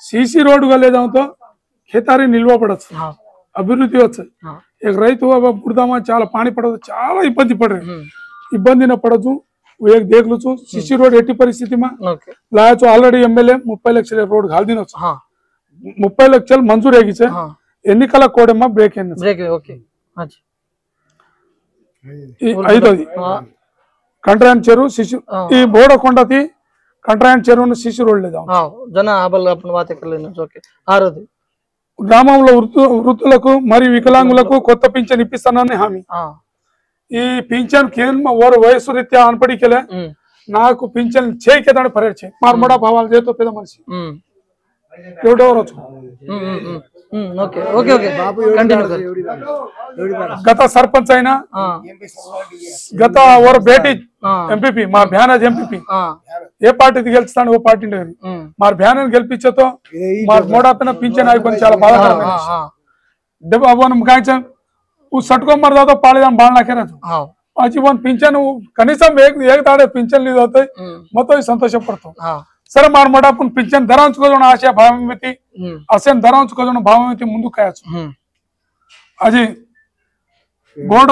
CC road वाले जाओ तो खेतारी निल्व पड़च अभिवृद्धि एक रईतु बुड़दामा चाला पानी पड़ो चाला इब्बंदी पड़ रही इब्बंदी न पड़चु एक देख लो सीसी रोड एटी परिस्थिति में लायचो ऑलरेडी एमएलए 30 లక్షల रोड घाल दिन 30 లక్షలు मंजूर है ఎన్నికల కోడెమ్మ బ్రేక్ అయింది కంట్రాయన్ చెరువు శిశు ఈ బోడకొండది కంట్రాయన్ చెరువును శిశు రోడ్ లేదా జన ఆబల్ अपन बात कर लेना ఓకే ఆరోది గ్రామంలో వృద్ధులకు మరియు వికలాంగులకు కొత్త పింఛన్ ఇప్పిస్తానని హామీ ఈ పింఛన్ కేంద్ర ఓర వయసు రీత్యా అనపడి केले నాకు పింఛన్ చేయకేదాని పరేడ్ చే మార్మడా భావాలు చేతో పెద్ద మనిషి ఎవడెవరో ఓకే ఓకే ఓకే కంటిన్యూ గత సర్పంచ్ అయినా గత ఓర బేటీ ఎంపీపీ మా బ్యానర్ ఎంపీపీ ఏ పార్టీ గెలుస్తాను ఓ పార్టీ మా బ్యానర్ గెలిపించతో మా మోడాతన పింఛన్ అయిపోయి చాలా బాధాకరమైన जब अपन गायचं उ सटको मर जातो पाळीदान बाळ नाखेरा अजी वन पिंचन कनिसम एक ताडे पिंचन ली जातोय मतो संतोष पडतो सर मार मोठा पण पिंचन धरांचुकोजण आशा भावमिती असेन धरांचुकोजण भावमिती ముందు కాయచ్చు అజీ బోర్డు